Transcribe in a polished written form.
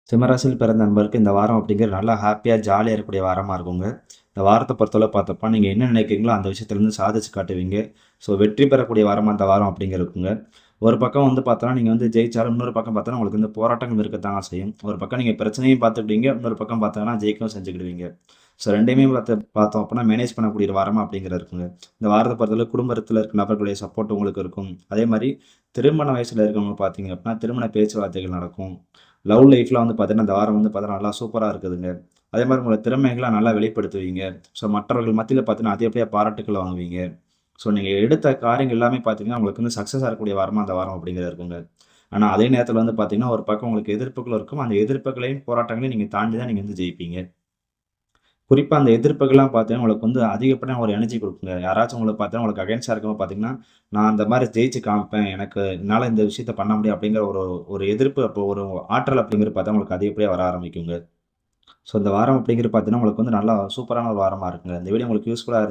சிம்மராசியில் பிறந்த நண்பருக்கு இந்த வாரம் அப்படிங்கிறது நல்லா ஹாப்பியா, ஜாலியா இருக்கக்கூடிய வாரமா இருக்குங்க. இந்த வாரத்த பொறுத்தளவு பார்த்தப்ப, நீங்க என்ன நினைக்கிறீங்களோ அந்த விஷயத்துலருந்து சாதிச்சு காட்டுவீங்க. ஸோ வெற்றி பெறக்கூடிய வாரமா இந்த வாரம் அப்படிங்க இருக்குங்க. ஒரு பக்கம் வந்து பார்த்தோன்னா, நீங்க வந்து ஜெயிச்சாலும், இன்னொரு பக்கம் பார்த்தோன்னா, உங்களுக்கு வந்து போராட்டங்கள் இருக்கத்தாங்க செய்யும். ஒரு பக்கம் நீங்க பிரச்சனையும் பார்த்துக்கிடுவீங்க, இன்னொரு பக்கம் பார்த்தோன்னா ஜெயிக்கவும் செஞ்சுக்கிடுவீங்க. ஸோ 2யுமே பார்த்தோம் அப்படின்னா, மேனேஜ் பண்ணக்கூடிய ஒரு வாரமா அப்படிங்கிறது இருக்குங்க. இந்த வாரத்த பொறுத்தளவு குடும்பத்துல இருக்க நபர்களுடைய சப்போர்ட் உங்களுக்கு இருக்கும். அதே மாரி திருமண வயசுல இருக்கவங்க பார்த்தீங்க அப்படின்னா, திருமண பேச்சுவார்த்தைகள் நடக்கும். லவ் லைஃப்ல வந்து பார்த்தீங்கன்னா, இந்த வாரம் வந்து பார்த்தீங்கன்னா, நல்லா சூப்பரா இருக்குதுங்க. அதே மாரி உங்களோட திறமைகள நல்லா வெளிப்படுத்துவீங்க. ஸோ மற்றவர்கள் மத்தியில பார்த்தீங்கன்னா, அதிகப்படியா பாராட்டுக்கள் வாங்குவீங்க. ஸோ நீங்க எடுத்த காரியங்கள் எல்லாமே பார்த்தீங்கன்னா, உங்களுக்கு வந்து சக்சஸ் ஆகக்கூடிய வாரமா அந்த வாரம் அப்படிங்கிறது இருக்குங்க. ஆனா அதே நேரத்தில வந்து பார்த்தீங்கன்னா, ஒரு பக்கம் உங்களுக்கு எதிர்ப்புகள் இருக்கும். அந்த எதிர்ப்புகளையும், போராட்டங்களையும் நீங்க தாண்டி தான் நீங்க வந்து ஜெயிப்பீங்க. குறிப்பா அந்த எதிர்ப்புகள்லாம் பார்த்தீங்கன்னா, உங்களுக்கு வந்து அதிகப்படியான ஒரு எனர்ஜி குடுக்குங்க. யாராச்சும் உங்களுக்கு பார்த்தீங்கன்னா, உங்களுக்கு அகைன்ஸ்ட்டா இருக்கும்போது பார்த்தீங்கன்னா, நான் அந்த மாரி ஜெயிச்சு காமிப்பேன். என்னால இந்த விஷயத்த பண்ண முடியும் அப்படிங்கிற ஒரு ஒரு எதிர்ப்பு அப்போ ஒரு ஆற்றல் அப்படிங்கிறது பார்த்தா உங்களுக்கு அதிகப்படியா வர ஆரம்பிக்குங்க. ஸோ இந்த வாரம் அப்படிங்கிறது பார்த்தீங்கன்னா, உங்களுக்கு வந்து நல்லா சூப்பரான ஒரு வாரமா இருக்குங்க. இந்த வீடியோ உங்களுக்கு யூஸ்ஃபுல்லா